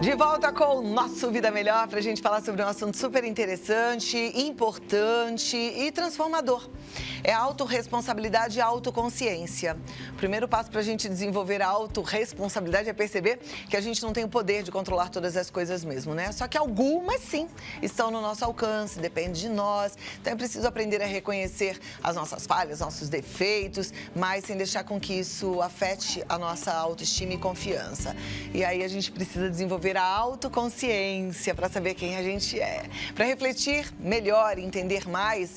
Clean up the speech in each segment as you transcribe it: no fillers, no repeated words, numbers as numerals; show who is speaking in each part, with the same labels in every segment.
Speaker 1: De volta com o nosso Vida Melhor para a gente falar sobre um assunto super interessante, importante e transformador. É a autorresponsabilidade e a autoconsciência. O primeiro passo para a gente desenvolver a autorresponsabilidade é perceber que a gente não tem o poder de controlar todas as coisas mesmo, né? Só que algumas, sim, estão no nosso alcance, depende de nós. Então é preciso aprender a reconhecer as nossas falhas, nossos defeitos, mas sem deixar com que isso afete a nossa autoestima e confiança. E aí a gente precisa desenvolver a autoconsciência para saber quem a gente é. Para refletir melhor e entender mais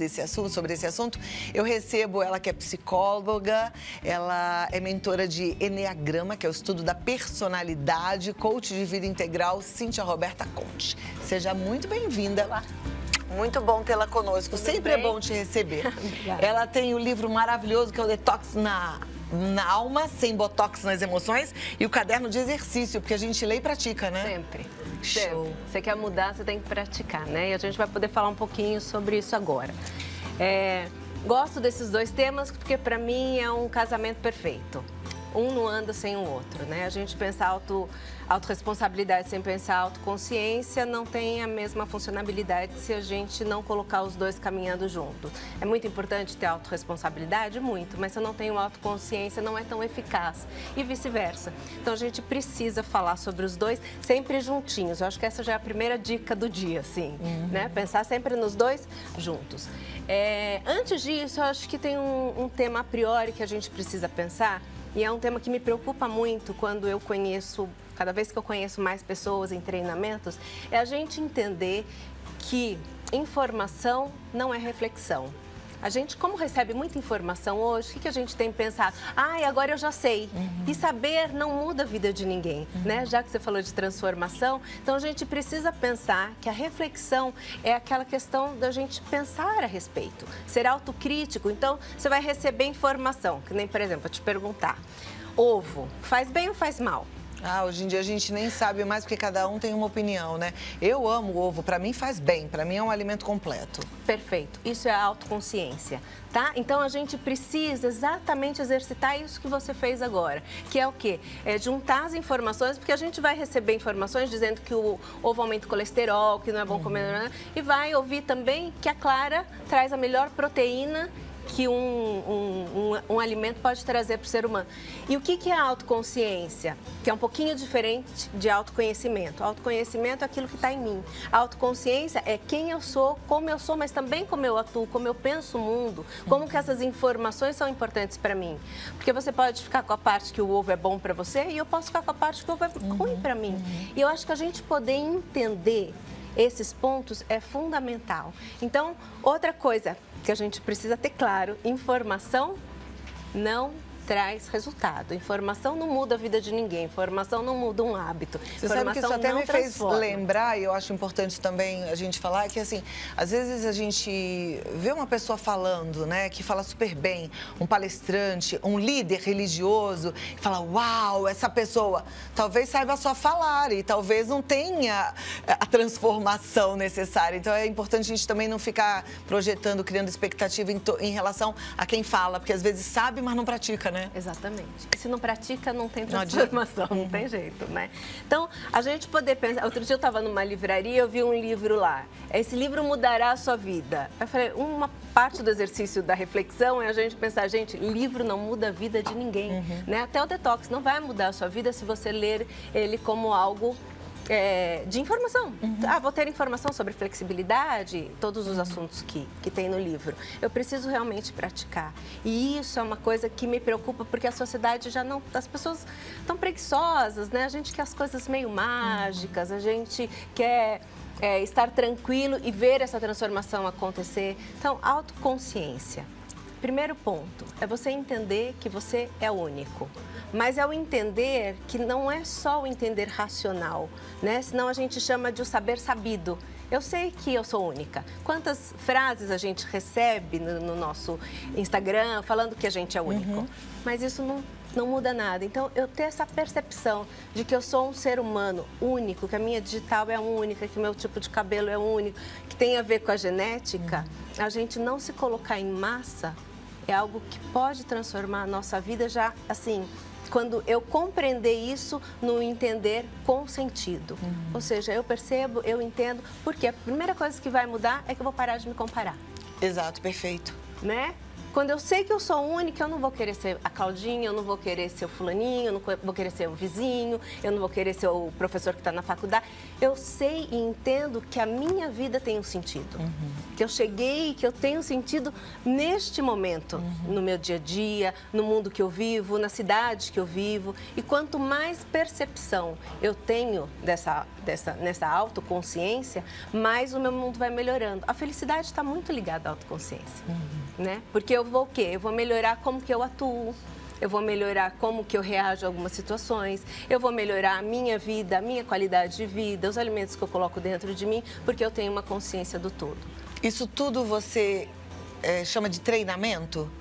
Speaker 1: sobre esse assunto, eu recebo ela que é psicóloga, ela é mentora de Eneagrama, que é o estudo da personalidade, coach de vida integral, Cíntia Roberta Conte. Seja muito bem-vinda.
Speaker 2: Olá.
Speaker 1: Muito bom tê-la conosco.
Speaker 2: Tudo
Speaker 1: Sempre
Speaker 2: bem?
Speaker 1: É bom te receber.
Speaker 2: Obrigada.
Speaker 1: Ela tem o livro maravilhoso que é o Detox na alma, sem botox nas emoções, e o caderno de exercício, porque a gente lê e pratica, né?
Speaker 2: Sempre.
Speaker 1: Show.
Speaker 2: Sempre. Você quer mudar, você tem que praticar, né? E a gente vai poder falar um pouquinho sobre isso agora. Gosto desses dois temas porque, para mim, é um casamento perfeito. Um não anda sem o outro, né? A gente pensar autorresponsabilidade sem pensar autoconsciência não tem a mesma funcionalidade se a gente não colocar os dois caminhando junto. É muito importante ter autorresponsabilidade? Muito, mas se eu não tenho autoconsciência não é tão eficaz e vice-versa. Então a gente precisa falar sobre os dois sempre juntinhos. Eu acho que essa já é a primeira dica do dia, assim, né? Pensar sempre nos dois juntos. Antes disso, eu acho que tem um tema a priori que a gente precisa pensar. E é um tema que me preocupa muito quando eu conheço, cada vez que eu conheço mais pessoas em treinamentos, é a gente entender que informação não é reflexão. A gente, como recebe muita informação hoje, o que a gente tem pensado? Agora eu já sei. E saber não muda a vida de ninguém, né? Já que você falou de transformação, então a gente precisa pensar que a reflexão é aquela questão da gente pensar a respeito, ser autocrítico. Então, você vai receber informação, que nem, por exemplo, eu te perguntar, ovo, faz bem ou faz mal?
Speaker 1: Hoje em dia a gente nem sabe mais porque cada um tem uma opinião, né? Eu amo ovo, para mim faz bem, para mim é um alimento completo.
Speaker 2: Perfeito, isso é a autoconsciência, tá? Então a gente precisa exatamente exercitar isso que você fez agora, que é o quê? É juntar as informações, porque a gente vai receber informações dizendo que o ovo aumenta o colesterol, que não é bom comer, e vai ouvir também que a clara traz a melhor proteína que um alimento pode trazer para o ser humano. E o que é a autoconsciência? Que é um pouquinho diferente de autoconhecimento. Autoconhecimento é aquilo que está em mim. A autoconsciência é quem eu sou, mas também como eu atuo, como eu penso o mundo, como que essas informações são importantes para mim. Porque você pode ficar com a parte que o ovo é bom para você e eu posso ficar com a parte que o ovo é ruim para mim. E eu acho que a gente poder entender esses pontos é fundamental. Então, outra coisa que a gente precisa ter claro, informação não traz resultado. Informação não muda a vida de ninguém, informação não muda um hábito.
Speaker 1: Você sabe que isso até me fez lembrar, e eu acho importante também a gente falar, que assim, às vezes a gente vê uma pessoa falando, né, que fala super bem, um palestrante, um líder religioso, e fala, uau, essa pessoa talvez saiba só falar e talvez não tenha a transformação necessária. Então é importante a gente também não ficar projetando, criando expectativa em relação a quem fala, porque às vezes sabe, mas não pratica, né?
Speaker 2: Exatamente. E se não pratica, não tem transformação, não tem jeito, né? Então, a gente poder pensar... Outro dia eu estava numa livraria, eu vi um livro lá. Esse livro mudará a sua vida. Eu falei, uma parte do exercício da reflexão é a gente pensar, gente, livro não muda a vida de ninguém, né? Até o detox não vai mudar a sua vida se você ler ele como algo... de informação. Vou ter informação sobre flexibilidade, todos os assuntos que tem no livro. Eu preciso realmente praticar. E isso é uma coisa que me preocupa, porque a sociedade já não... As pessoas estão preguiçosas, né? A gente quer as coisas meio mágicas, a gente quer estar tranquilo e ver essa transformação acontecer. Então, autoconsciência. Primeiro ponto é você entender que você é único. Mas é o entender que não é só o entender racional, né? Senão a gente chama de o saber sabido. Eu sei que eu sou única. Quantas frases a gente recebe no nosso Instagram falando que a gente é único? Mas isso não muda nada. Então, eu ter essa percepção de que eu sou um ser humano único, que a minha digital é única, que o meu tipo de cabelo é único, que tem a ver com a genética, a gente não se colocar em massa é algo que pode transformar a nossa vida já, assim, quando eu compreender isso no entender com sentido. Ou seja, eu percebo, eu entendo, porque a primeira coisa que vai mudar é que eu vou parar de me comparar.
Speaker 1: Exato, perfeito.
Speaker 2: Né? Quando eu sei que eu sou única, eu não vou querer ser a Claudinha, eu não vou querer ser o fulaninho, eu não vou querer ser o vizinho, eu não vou querer ser o professor que está na faculdade. Eu sei e entendo que a minha vida tem um sentido. Que eu cheguei, que eu tenho sentido neste momento, no meu dia a dia, no mundo que eu vivo, na cidade que eu vivo. E quanto mais percepção eu tenho nessa autoconsciência, mais o meu mundo vai melhorando. A felicidade está muito ligada à autoconsciência, né? Porque eu vou o quê? Eu vou melhorar como que eu atuo, eu vou melhorar como que eu reajo a algumas situações, eu vou melhorar a minha vida, a minha qualidade de vida, os alimentos que eu coloco dentro de mim, porque eu tenho uma consciência do todo.
Speaker 1: Isso tudo você chama de treinamento?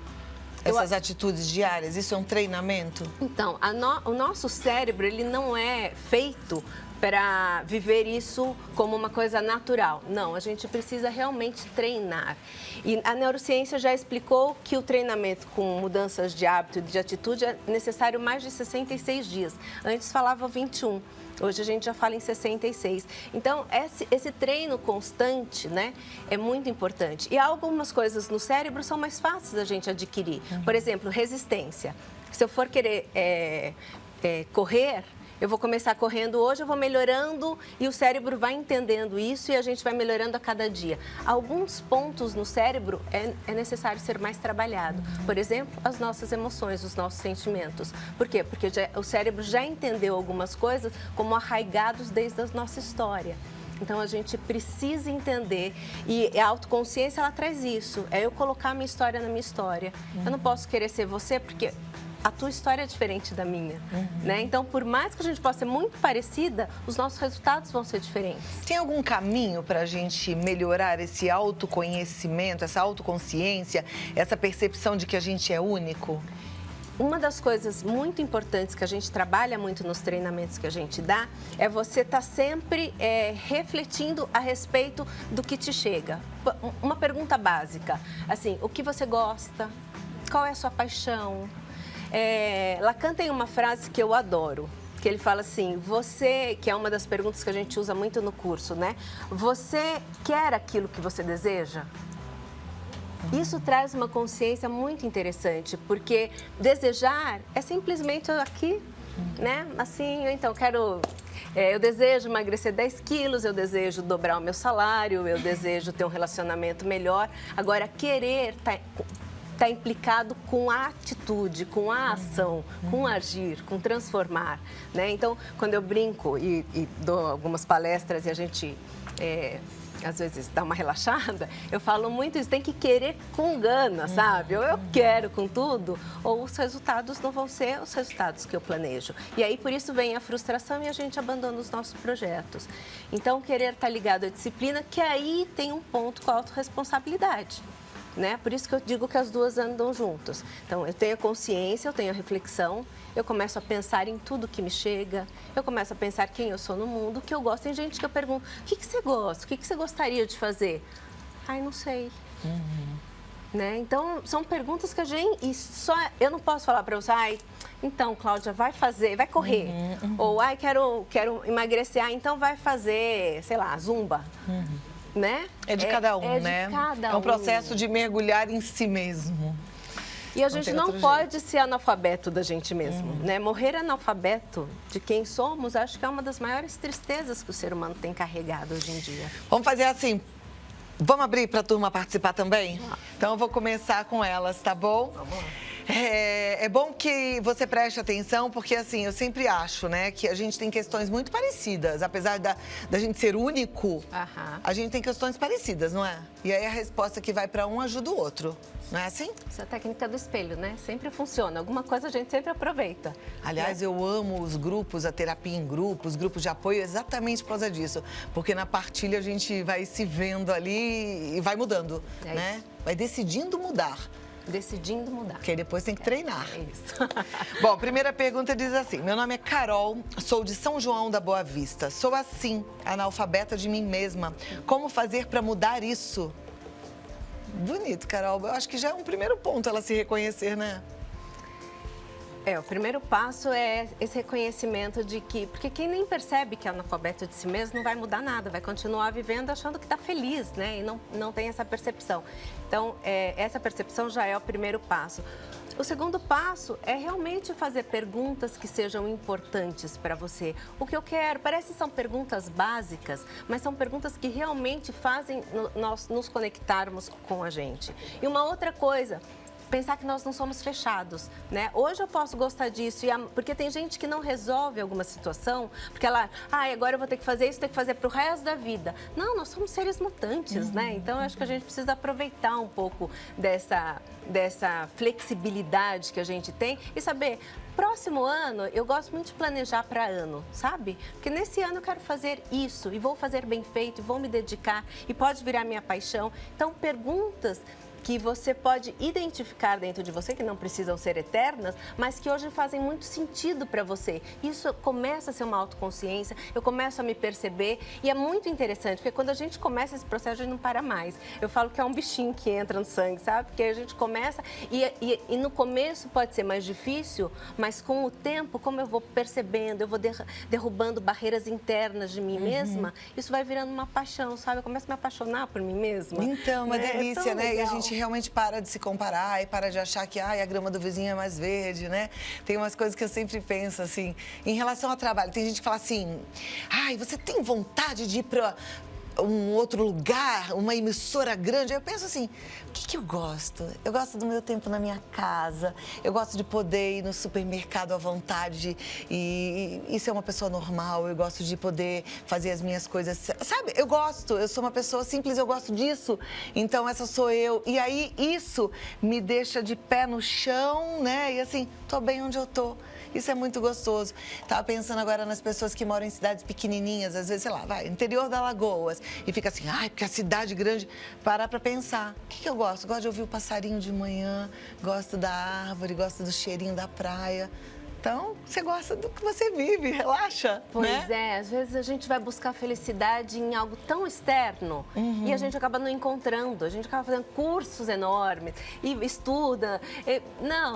Speaker 1: Essas atitudes diárias, isso é um treinamento?
Speaker 2: Então, o nosso cérebro, ele não é feito para viver isso como uma coisa natural. Não, a gente precisa realmente treinar. E a neurociência já explicou que o treinamento com mudanças de hábito e de atitude é necessário mais de 66 dias. Antes falava 21. Hoje a gente já fala em 66. Então, esse treino constante, né, é muito importante. E algumas coisas no cérebro são mais fáceis da gente adquirir. Por exemplo, resistência. Se eu for querer correr, eu vou começar correndo hoje, eu vou melhorando e o cérebro vai entendendo isso e a gente vai melhorando a cada dia. Alguns pontos no cérebro é necessário ser mais trabalhado. Por exemplo, as nossas emoções, os nossos sentimentos. Por quê? Porque o cérebro já entendeu algumas coisas como arraigados desde a nossa história. Então, a gente precisa entender e a autoconsciência, ela traz isso. É eu colocar a minha história na minha história. Eu não posso querer ser você porque a tua história é diferente da minha, né? Então, por mais que a gente possa ser muito parecida, os nossos resultados vão ser diferentes.
Speaker 1: Tem algum caminho para a gente melhorar esse autoconhecimento, essa autoconsciência, essa percepção de que a gente é único?
Speaker 2: Uma das coisas muito importantes que a gente trabalha muito nos treinamentos que a gente dá é você estar sempre refletindo a respeito do que te chega. Uma pergunta básica, assim, o que você gosta? Qual é a sua paixão? Lacan tem uma frase que eu adoro, que ele fala assim, você, que é uma das perguntas que a gente usa muito no curso, né? Você quer aquilo que você deseja? Isso traz uma consciência muito interessante, porque desejar é simplesmente aqui, né? Assim, então, eu desejo emagrecer 10 quilos, eu desejo dobrar o meu salário, eu desejo ter um relacionamento melhor. Agora, querer está implicado com a atitude, com a ação, com agir, com transformar, né? Então, quando eu brinco e dou algumas palestras e a gente, às vezes, dá uma relaxada, eu falo muito isso, tem que querer com gana, sabe? Ou eu quero com tudo, ou os resultados não vão ser os resultados que eu planejo. E aí, por isso, vem a frustração e a gente abandona os nossos projetos. Então, querer estar ligado à disciplina, que aí tem um ponto com a autorresponsabilidade. Né? Por isso que eu digo que as duas andam juntas. Então, eu tenho a consciência, eu tenho a reflexão, eu começo a pensar em tudo que me chega, eu começo a pensar quem eu sou no mundo, o que eu gosto. Tem gente que eu pergunto, o que você gosta? O que você gostaria de fazer? Ai, não sei. Né? Então, são perguntas que a gente... eu não posso falar para você, então, Cláudia, vai fazer, vai correr. Ou, quero emagrecer, então vai fazer, sei lá, zumba. Né?
Speaker 1: É de cada um, né?
Speaker 2: De cada
Speaker 1: é um processo de mergulhar em si mesmo.
Speaker 2: E a gente não pode ser analfabeto da gente mesmo, né? Morrer analfabeto de quem somos, acho que é uma das maiores tristezas que o ser humano tem carregado hoje em dia.
Speaker 1: Vamos fazer assim, vamos abrir para a turma participar também? Então eu vou começar com elas, tá bom? Tá bom. É bom que você preste atenção, porque assim, eu sempre acho, né, que a gente tem questões muito parecidas. Apesar da gente ser único, a gente tem questões parecidas, não é? E aí a resposta que vai para um ajuda o outro, não é assim?
Speaker 2: Essa é a técnica do espelho, né? Sempre funciona. Alguma coisa a gente sempre aproveita.
Speaker 1: Aliás, eu amo os grupos, a terapia em grupos, grupos de apoio, exatamente por causa disso. Porque na partilha a gente vai se vendo ali e vai mudando, né?
Speaker 2: Isso.
Speaker 1: Vai decidindo mudar.
Speaker 2: Decidindo mudar.
Speaker 1: Porque aí depois tem que treinar.
Speaker 2: É isso.
Speaker 1: Bom, a primeira pergunta diz assim, meu nome é Carol, sou de São João da Boa Vista. Sou assim, analfabeta de mim mesma. Como fazer para mudar isso? Bonito, Carol. Eu acho que já é um primeiro ponto ela se reconhecer, né?
Speaker 2: O primeiro passo é esse reconhecimento de que... Porque quem nem percebe que é analfabeto de si mesmo não vai mudar nada, vai continuar vivendo achando que está feliz, né? E não tem essa percepção. Então, essa percepção já é o primeiro passo. O segundo passo é realmente fazer perguntas que sejam importantes para você. O que eu quero, parece que são perguntas básicas, mas são perguntas que realmente fazem nós nos conectarmos com a gente. E uma outra coisa, pensar que nós não somos fechados, né? Hoje eu posso gostar disso, porque tem gente que não resolve alguma situação, porque ela, agora eu vou ter que fazer isso, ter que fazer para o resto da vida. Não, nós somos seres mutantes, né? Então, eu acho que a gente precisa aproveitar um pouco dessa flexibilidade que a gente tem e saber, próximo ano, eu gosto muito de planejar para ano, sabe? Porque nesse ano eu quero fazer isso e vou fazer bem feito, e vou me dedicar e pode virar minha paixão. Então, perguntas que você pode identificar dentro de você, que não precisam ser eternas, mas que hoje fazem muito sentido para você. Isso começa a ser uma autoconsciência, eu começo a me perceber e é muito interessante, porque quando a gente começa esse processo, a gente não para mais. Eu falo que é um bichinho que entra no sangue, sabe? Porque a gente começa e no começo pode ser mais difícil, mas com o tempo, como eu vou percebendo, eu vou derrubando barreiras internas de mim mesma, isso vai virando uma paixão, sabe? Eu começo a me apaixonar por mim mesma.
Speaker 1: Então, uma delícia, né?
Speaker 2: Legal.
Speaker 1: E a gente realmente para de se comparar e para de achar que a grama do vizinho é mais verde, né? Tem umas coisas que eu sempre penso, assim, em relação ao trabalho. Tem gente que fala assim, você tem vontade de ir para um outro lugar, uma emissora grande? Eu penso assim, o que eu gosto? Eu gosto do meu tempo na minha casa, eu gosto de poder ir no supermercado à vontade e ser uma pessoa normal, eu gosto de poder fazer as minhas coisas, sabe? Eu sou uma pessoa simples, eu gosto disso, então essa sou eu. E aí isso me deixa de pé no chão, né? E assim, tô bem onde eu tô. Isso é muito gostoso. Tava pensando agora nas pessoas que moram em cidades pequenininhas, às vezes, sei lá, interior da Alagoas, e fica assim, porque a cidade grande, parar pra pensar. O que eu gosto? Gosto de ouvir o passarinho de manhã, gosto da árvore, gosto do cheirinho da praia. Então, você gosta do que você vive, relaxa,
Speaker 2: Pois
Speaker 1: né?
Speaker 2: às vezes a gente vai buscar felicidade em algo tão externo e a gente acaba não encontrando, a gente acaba fazendo cursos enormes e estuda.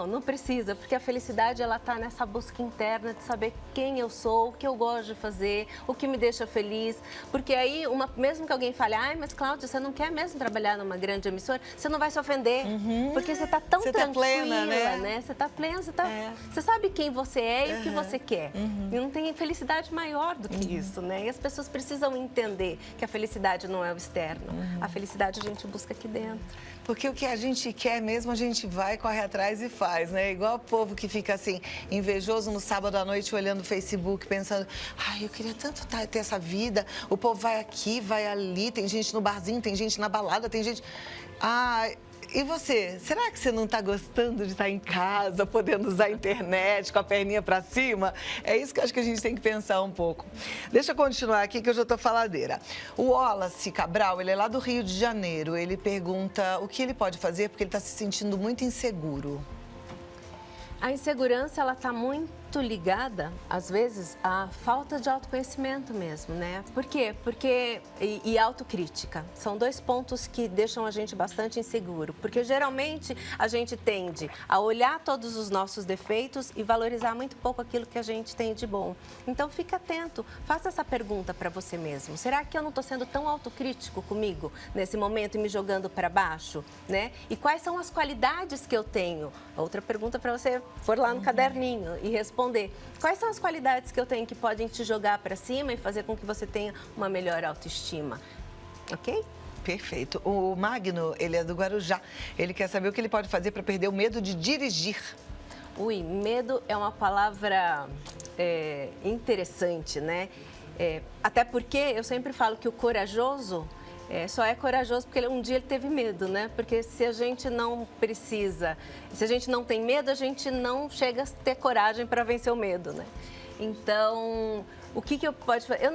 Speaker 2: Não precisa, porque a felicidade ela tá nessa busca interna de saber quem eu sou, o que eu gosto de fazer, o que me deixa feliz. Porque aí, mesmo que alguém fale, mas Cláudia, você não quer mesmo trabalhar numa grande emissora, você não vai se ofender, porque você tá tão tranquila,
Speaker 1: plena,
Speaker 2: né? Você tá plena, você sabe quem você é e o que você quer. E não tem felicidade maior do que isso, né? E as pessoas precisam entender que a felicidade não é o externo. A felicidade a gente busca aqui dentro.
Speaker 1: Porque o que a gente quer mesmo, a gente vai, corre atrás e faz, né? Igual o povo que fica assim, invejoso no sábado à noite, olhando o Facebook, pensando, eu queria tanto ter essa vida. O povo vai aqui, vai ali, tem gente no barzinho, tem gente na balada, tem gente... E você? Será que você não está gostando de estar em casa, podendo usar a internet com a perninha para cima? É isso que eu acho que a gente tem que pensar um pouco. Deixa eu continuar aqui que eu já estou faladeira. O Wallace Cabral, ele é lá do Rio de Janeiro. Ele pergunta o que ele pode fazer porque ele está se sentindo muito inseguro.
Speaker 2: A insegurança, ela está muito ligada, às vezes, à falta de autoconhecimento mesmo, né? Por quê? E autocrítica. São dois pontos que deixam a gente bastante inseguro. Porque, geralmente, a gente tende a olhar todos os nossos defeitos e valorizar muito pouco aquilo que a gente tem de bom. Então, fica atento. Faça essa pergunta para você mesmo. Será que eu não estou sendo tão autocrítico comigo nesse momento e me jogando para baixo, né? E quais são as qualidades que eu tenho? Outra pergunta para você for lá no caderninho e responder. Quais são as qualidades que eu tenho que podem te jogar para cima e fazer com que você tenha uma melhor autoestima? Ok?
Speaker 1: Perfeito. O Magno, ele é do Guarujá. Ele quer saber o que ele pode fazer para perder o medo de dirigir.
Speaker 2: Medo é uma palavra interessante, né? Até porque eu sempre falo que o corajoso só é corajoso porque um dia ele teve medo, né? Porque se a gente não precisa, se a gente não tem medo, a gente não chega a ter coragem para vencer o medo, né? Então, o que eu posso fazer?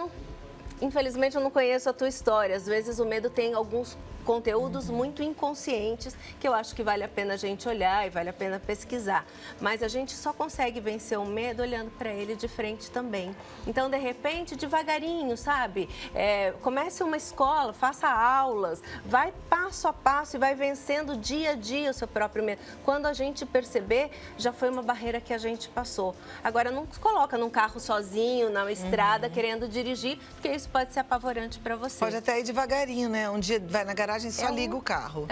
Speaker 2: Infelizmente, eu não conheço a tua história. Às vezes, o medo tem alguns conteúdos muito inconscientes que eu acho que vale a pena a gente olhar e vale a pena pesquisar. Mas a gente só consegue vencer o medo olhando para ele de frente também. Então, de repente, devagarinho, sabe? Comece uma escola, faça aulas, vai passo a passo e vai vencendo dia a dia o seu próprio medo. Quando a gente perceber, já foi uma barreira que a gente passou. Agora, não se coloca num carro sozinho, na estrada, querendo dirigir, porque isso pode ser apavorante para você.
Speaker 1: Pode até ir devagarinho, né? Um dia vai na garagem e só liga o carro.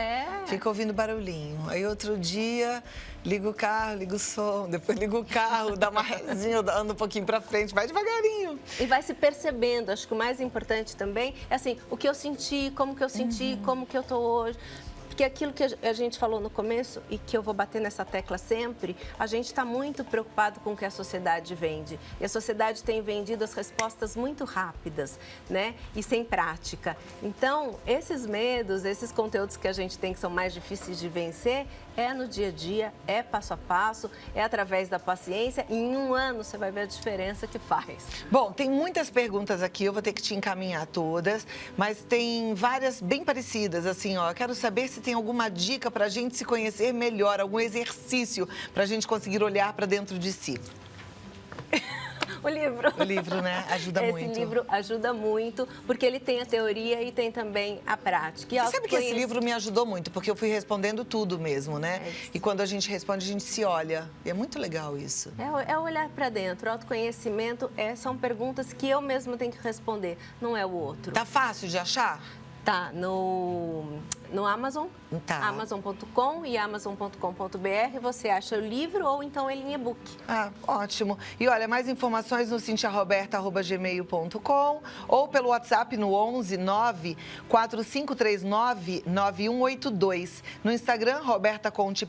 Speaker 1: Fica ouvindo barulhinho. Aí outro dia, liga o carro, liga o som, depois liga o carro, dá uma resinha, anda um pouquinho pra frente, vai devagarinho.
Speaker 2: E vai se percebendo. Acho que o mais importante também é assim, o que eu senti, como que eu senti, como que eu tô hoje. Porque aquilo que a gente falou no começo e que eu vou bater nessa tecla sempre, a gente está muito preocupado com o que a sociedade vende. E a sociedade tem vendido as respostas muito rápidas, né? E sem prática. Então, esses medos, esses conteúdos que a gente tem que são mais difíceis de vencer, é no dia a dia, é passo a passo, é através da paciência. E em um ano você vai ver a diferença que faz.
Speaker 1: Bom, tem muitas perguntas aqui, eu vou ter que te encaminhar todas, mas tem várias bem parecidas, assim, ó. Eu quero saber se tem alguma dica para a gente se conhecer melhor, algum exercício para a gente conseguir olhar para dentro de si.
Speaker 2: O livro.
Speaker 1: O livro, né? Ajuda muito.
Speaker 2: Esse livro ajuda muito, porque ele tem a teoria e tem também a prática.
Speaker 1: Você sabe que esse livro me ajudou muito, porque eu fui respondendo tudo mesmo, né? E quando a gente responde, a gente se olha. E é muito legal isso.
Speaker 2: É olhar para dentro. O autoconhecimento são perguntas que eu mesma tenho que responder, não é o outro.
Speaker 1: Tá fácil de achar?
Speaker 2: Tá no Amazon, amazon.com e amazon.com.br, você acha o livro ou então ele em e-book.
Speaker 1: Ah, ótimo. E olha, mais informações no cintiaroberta@gmail.com ou pelo WhatsApp no 11 9 4539 9182. No Instagram, Roberta Conte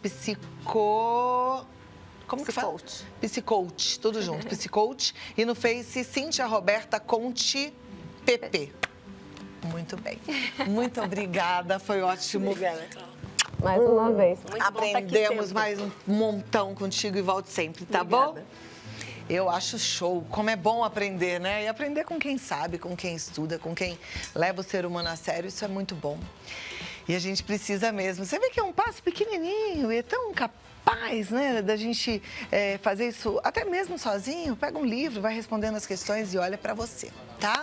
Speaker 1: Como que fala? Psicoach, tudo junto, Psicoach. E no Face, Cintia Roberta Conte PP. Muito bem. Muito obrigada, foi ótimo.
Speaker 2: Obrigada. Mais uma vez.
Speaker 1: Muito aprendemos mais um montão contigo e volte sempre, tá bom? Eu acho show. Como é bom aprender, né? E aprender com quem sabe, com quem estuda, com quem leva o ser humano a sério, isso é muito bom. E a gente precisa mesmo. Você vê que é um passo pequenininho e é tão capaz, né, da gente fazer isso até mesmo sozinho. Pega um livro, vai respondendo as questões e olha pra você, tá?